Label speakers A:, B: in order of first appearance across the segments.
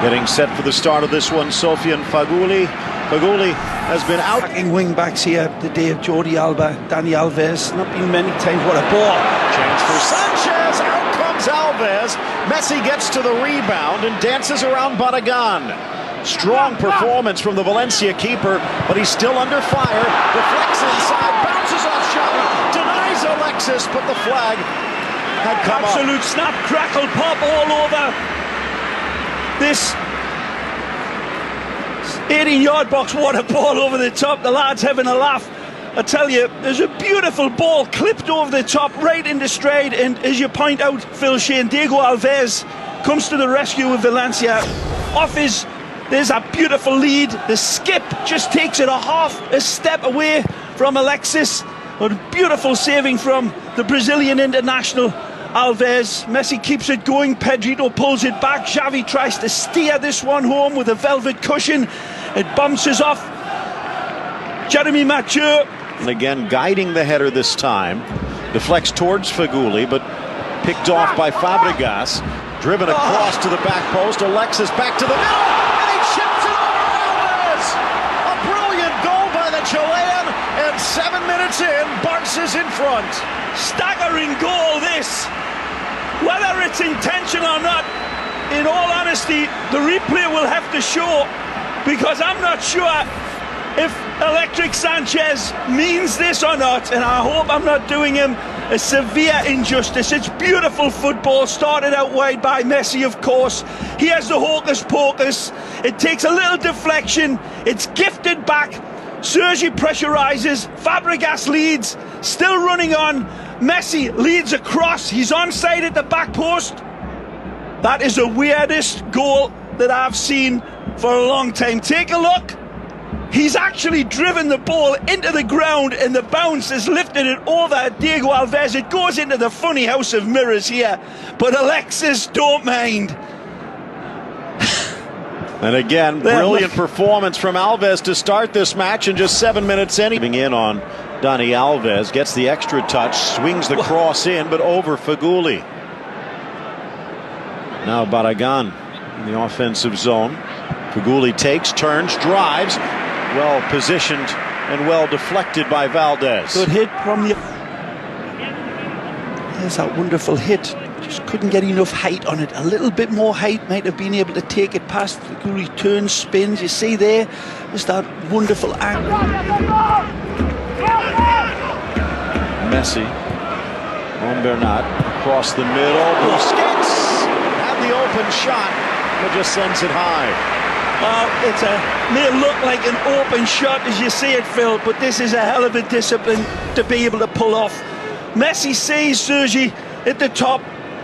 A: Getting set for the start of this one, Sofian Faguli. Faguli has been out.
B: Wing backs here today, Jordi Alba, Dani Alves. Not been many times. What a ball.
A: Chance for Sanchez. Out comes Alves. Messi gets to the rebound and dances around Barragan. Strong performance from the Valencia keeper, but he's still under fire. Deflects inside, bounces off Xavi, denies Alexis, but the flag had come up.
B: Absolute snap, crackle, pop all over this 18-yard box. What a ball over the top. The lad's having a laugh. I tell you, there's a beautiful ball clipped over the top, right into stride, and as you point out, Phil Shane, Diego Alves comes to the rescue of Valencia. There's a beautiful lead. The skip just takes it a step away from Alexis. A beautiful saving from the Brazilian international Alves. Messi keeps it going. Pedrito pulls it back. Xavi tries to steer this one home with a velvet cushion. It bounces off Jeremy Mathieu.
A: And again, guiding the header this time. Deflects towards Faguli, but picked off by Fabregas. Driven across to the back post. Alexis back to the middle. And he chips it over Alves. A brilliant goal by the Chilean. And 7 minutes in, Barca's in front.
B: Staggering goal, this. Whether it's intentional or not, in all honesty, the replay will have to show, because I'm not sure if Electric Sanchez means this or not, and I hope I'm not doing him a severe injustice. It's beautiful football, started out wide by Messi, of course. He has the hocus pocus. It takes a little deflection. It's gifted back. Sergi pressurizes. Fabregas leads. Still running on. Messi leads across. He's onside at the back post. That is the weirdest goal that I've seen for a long time. Take a look. He's actually driven the ball into the ground, and the bounce has lifted it over Diego Alves. It goes into the funny house of mirrors here, but Alexis don't mind.
A: And again, brilliant performance from Alves to start this match, and just 7 minutes in. Moving in on Dani Alves, gets the extra touch, swings the cross in, but over Faguli. Now Barragan in the offensive zone. Faguli takes, turns, drives. Well positioned and well deflected by Valdez.
B: Good hit from the... There's that wonderful hit. Just couldn't get enough height on it. A little bit more height might have been able to take it past. Faguli turns, spins. You see there? There's that wonderful angle.
A: Messi on Bernat across the middle. Busquets had the open shot, but just sends it high.
B: May look like an open shot as you see it, Phil, but this is a hell of a discipline to be able to pull off. Messi sees Sergi at the top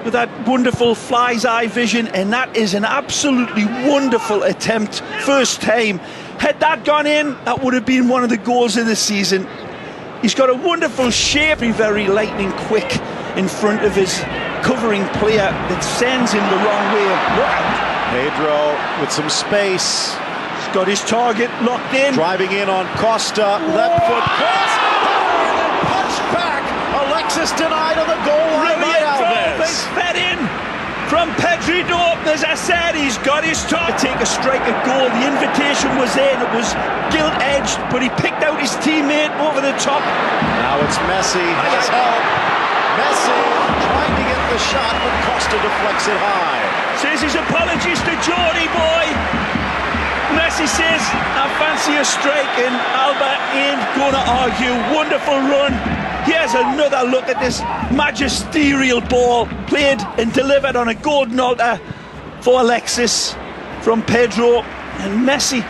B: with that wonderful fly's eye vision, and that is an absolutely wonderful attempt. First time. Had that gone in, that would have been one of the goals of the season. He's got a wonderful shape, very lightning quick in front of his covering player that sends him the wrong way. Wow.
A: Pedro with some space.
B: He's got his target locked in.
A: Driving in on Costa. Left foot cross. And punched back. Alexis denied on the goal line by Alves.
B: Fed in from Pedrito. As I said, he's got his target. Take a strike at goal. The invitation was there, and it was gilt-edged, but he picked out his teammate over the top.
A: Now it's Messi. Has help. Messi trying to get the shot, but Costa deflects it high.
B: Says his apologies to Jordi boy. Messi says, I fancy a strike, and Alba ain't gonna argue. Wonderful run. Here's another look at this magisterial ball played and delivered on a golden altar for Alexis from Pedro. And Messi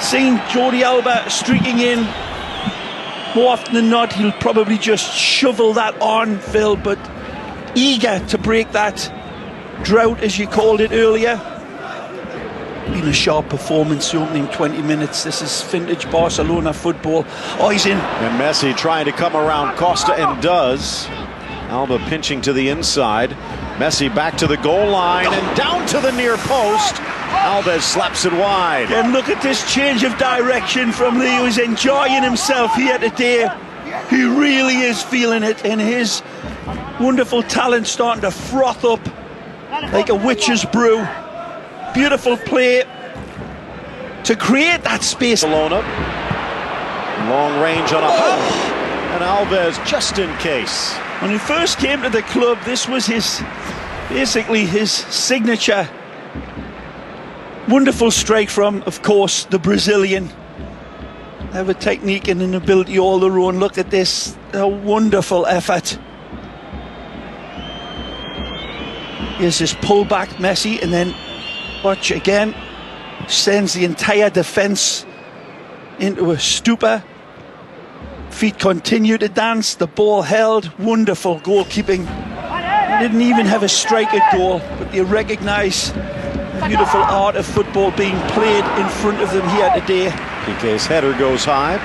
B: seeing Jordi Alba streaking in. More often than not, he'll probably just shovel that on, Phil, but eager to break that drought, as you called it earlier. Been a sharp performance the opening 20 minutes. This is vintage Barcelona football. Oh, he's in.
A: And Messi trying to come around Costa, and does. Alba pinching to the inside. Messi back to the goal line and down to the near post. Alves slaps it wide.
B: And look at this change of direction from Lee, who's enjoying himself here today. He really is feeling it, and his wonderful talent starting to froth up like a witch's brew. beautiful play to create that space.
A: Barcelona, long range on a hop, and Alves just in case.
B: When he first came to the club, this was basically his signature. Wonderful strike from, of course, the Brazilian. They have a technique and an ability all their own. Look at this, a wonderful effort. Here's this pullback, Messi, and then watch again. Sends the entire defence into a stupor. Feet continue to dance, the ball held. Wonderful goalkeeping. Didn't even have a striker goal, but you recognise the beautiful art of football being played in front of them here today.
A: Piqué's header goes high.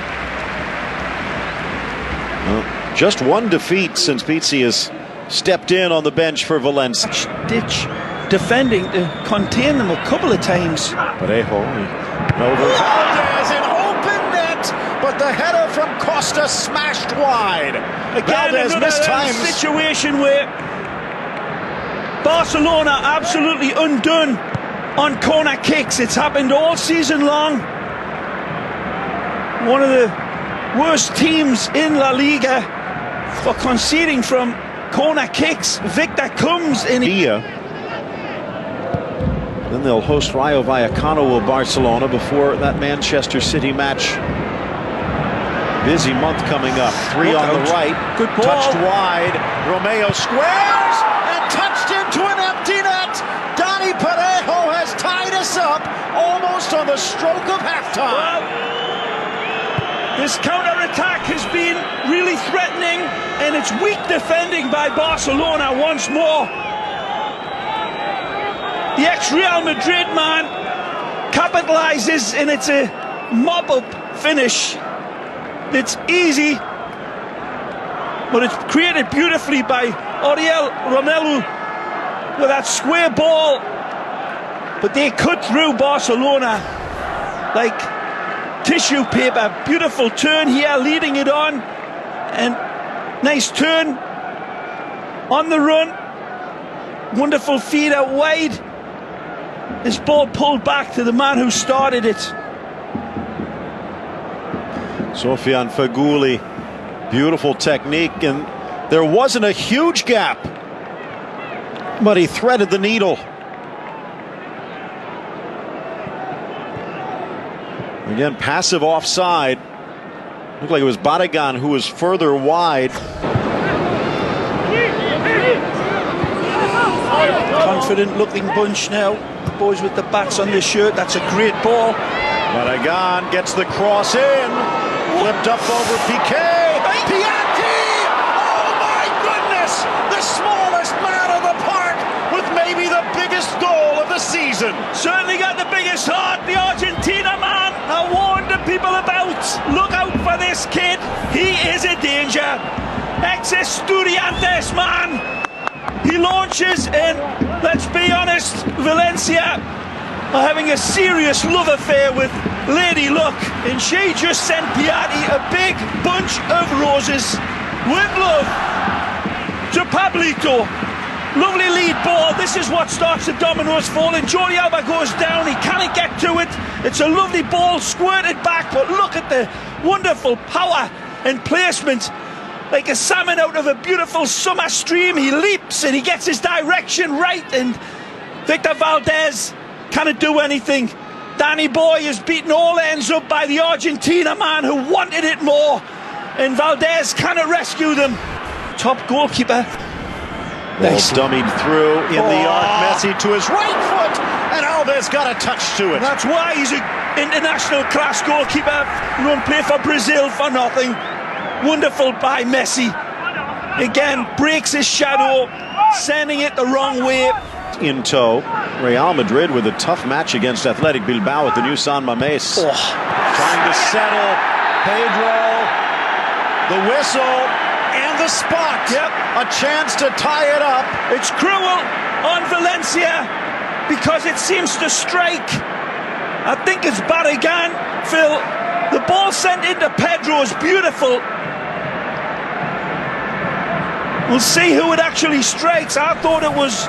A: Well, just one defeat since Pizzi has stepped in on the bench for Valencia.
B: Ditch defending to contain them a couple of times.
A: Parejo over Valdez in open net, but the header from Costa smashed wide.
B: Again,
A: Valdez missed times.
B: Situation where Barcelona absolutely undone on corner kicks. It's happened all season long. One of the worst teams in La Liga for conceding from corner kicks. Victor comes in.
A: Then they'll host Rayo Vallecano of Barcelona before that Manchester City match. Busy month coming up. Three on the right.
B: Good ball.
A: Touched wide. Romeo squares and touched into an empty net. Dani Parejo has tied us up almost on the stroke of halftime.
B: Well, this counter-attack has been really threatening, and it's weak defending by Barcelona once more. The ex-Real Madrid man capitalises, and it's a mop-up finish. It's easy, but it's created beautifully by Oriol Romelu with that square ball. But they cut through Barcelona like tissue paper. Beautiful turn here, leading it on, and nice turn on the run. Wonderful feed out wide. This ball pulled back to the man who started it.
A: Sofian Feghouli, beautiful technique, and there wasn't a huge gap, but he threaded the needle. Again, passive offside. Looked like it was Barragán who was further wide.
B: Confident looking bunch now. The boys with the bats on their shirt. That's a great ball.
A: Barragán gets the cross in. Flipped up over Piqué. Piatti! Oh my goodness! The smallest man of the park with maybe the biggest goal of the season.
B: Certainly got the biggest heart, the Argentina man. I warned the people about. Look out for this kid. He is a danger. Ex-Estudiantes man. He launches, and let's be honest, Valencia are having a serious love affair with Lady Luck, and she just sent Piatti a big bunch of roses with love to Pablito. Lovely lead ball. This is what starts the dominoes falling. Jordi Alba goes down. He can't get to it. It's a lovely ball squirted back, but look at the wonderful power and placement. Like a salmon out of a beautiful summer stream, he leaps and he gets his direction right, and Victor Valdez can't do anything. Danny Boy is beaten all ends up by the Argentina man who wanted it more, and Valdez cannot rescue them. Top goalkeeper.
A: Nice. Dummied through in the arc. Messi to his right foot, and Alves got a touch to it.
B: That's why he's an international class goalkeeper. He won't play for Brazil for nothing. Wonderful by Messi. Again, breaks his shadow, sending it the wrong way.
A: In tow, Real Madrid with a tough match against Athletic Bilbao at the new San Mamés. Trying to settle Pedro, the whistle, and the spot.
B: Yep.
A: A chance to tie it up.
B: It's cruel on Valencia because it seems to strike. I think it's Barragán, Phil. The ball sent into Pedro is beautiful. We'll see who it actually strikes. I thought it was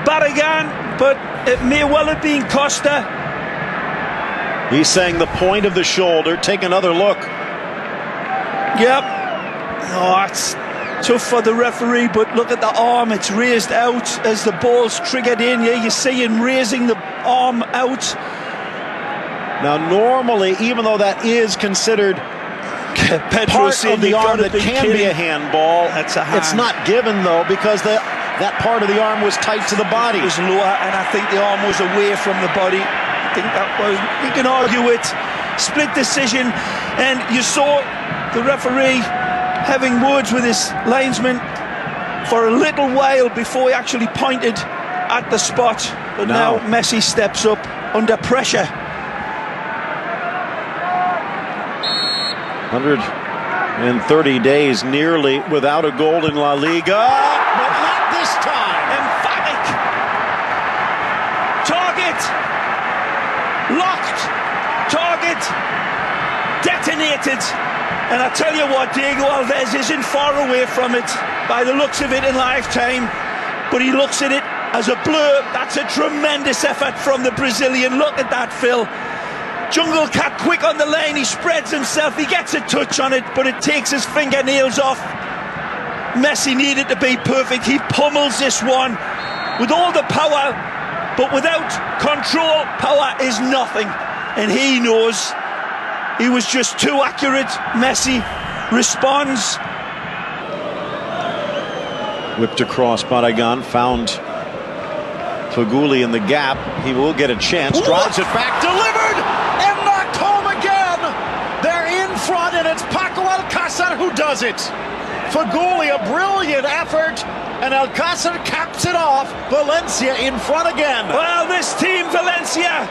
B: Barragán. but it may well have been Costa.
A: He's saying the point of the shoulder. Take another look.
B: Yep. Oh, it's tough for the referee, but look at the arm. It's raised out as the ball's triggered in. Yeah, you see him raising the arm out.
A: Now, normally, even though that is considered part of the arm that can be a handball,
B: that's a hand.
A: It's not given, though, because that part of the arm was tight to the body.
B: It was lower, and I think the arm was away from the body. I think that was, we can argue it, split decision, and you saw the referee having words with his linesman for a little while before he actually pointed at the spot. But now Messi steps up under pressure.
A: 130 days nearly without a goal in La Liga, but not this time.
B: Emphatic. Target. Locked. Target. Detonated. And I tell you what, Diego Alves isn't far away from it by the looks of it in lifetime, but he looks at it as a blur. That's a tremendous effort from the Brazilian. Look at that, Phil. Jungle Cat quick on the lane, he spreads himself, he gets a touch on it, but it takes his fingernails off. Messi needed to be perfect. He pummels this one with all the power, but without control, power is nothing. And he knows he was just too accurate. Messi responds.
A: Whipped across, Barragan found Faguli in the gap. He will get a chance, drives it back, delivered, and knocked home again. They're in front, and it's Paco Alcácer who does it. Faguli, a brilliant effort, and Alcácer caps it off. Valencia in front again.
B: Well, this team, Valencia,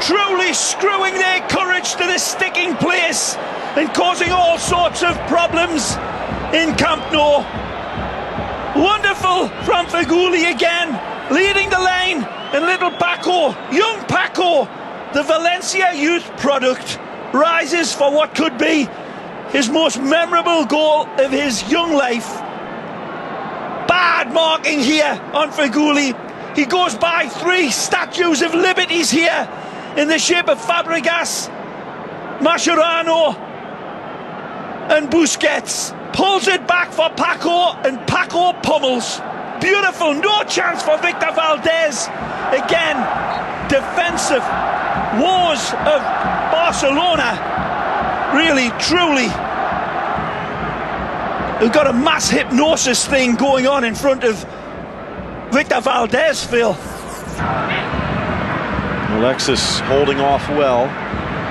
B: truly screwing their courage to the sticking place and causing all sorts of problems in Camp Nou. Wonderful from Faguli again, leading the lane, and little Paco, young Paco, the Valencia youth product, rises for what could be his most memorable goal of his young life. Bad marking here on Faguli. He goes by three statues of liberties here in the shape of Fabregas, Mascherano and Busquets. Pulls it back for Paco, and Paco pummels. Beautiful, no chance for Victor Valdez. Again, defensive woes of Barcelona. Really, truly, we've got a mass hypnosis thing going on in front of Victor Valdez, Phil.
A: Alexis holding off well.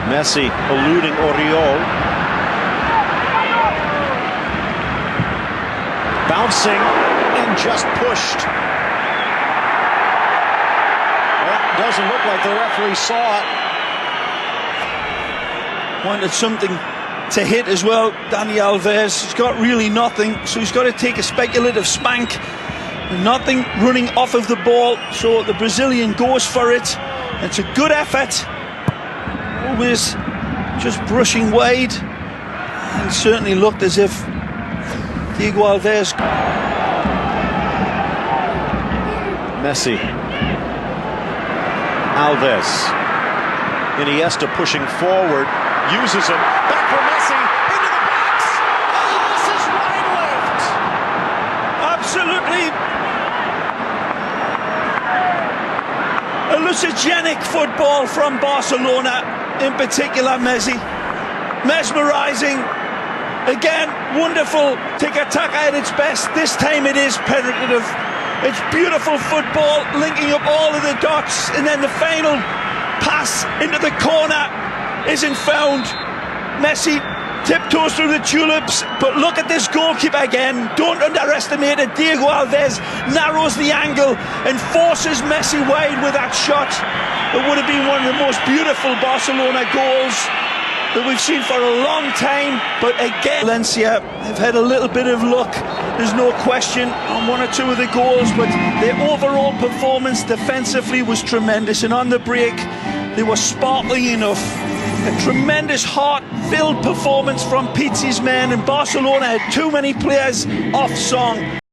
A: Messi eluding Oriol. Bouncing and just pushed. Well, doesn't look like the referee saw it.
B: Wanted something to hit as well, Dani Alves. He's got really nothing, so he's got to take a speculative spank. Nothing running off of the ball, so the Brazilian goes for it. It's a good effort. Always just brushing wide. And certainly looked as if Diego Alves.
A: Messi. Alves. Iniesta pushing forward. Uses him. Back for Messi. Into the box. Oh, this is wide left.
B: Absolutely hallucinogenic football from Barcelona, in particular Messi. Mesmerizing. Again, wonderful tiki-taka at its best. This time it is penetrative. It's beautiful football, linking up all of the dots, and then the final pass into the corner isn't found. Messi tiptoes through the tulips, but look at this goalkeeper again. Don't underestimate it. Diego Alves narrows the angle and forces Messi wide with that shot. It would have been one of the most beautiful Barcelona goals that we've seen for a long time, but again, Valencia have had a little bit of luck, there's no question, on one or two of the goals, but their overall performance defensively was tremendous, and on the break, they were sparkling enough. A tremendous heart-filled performance from Pizzi's men, and Barcelona had too many players off song.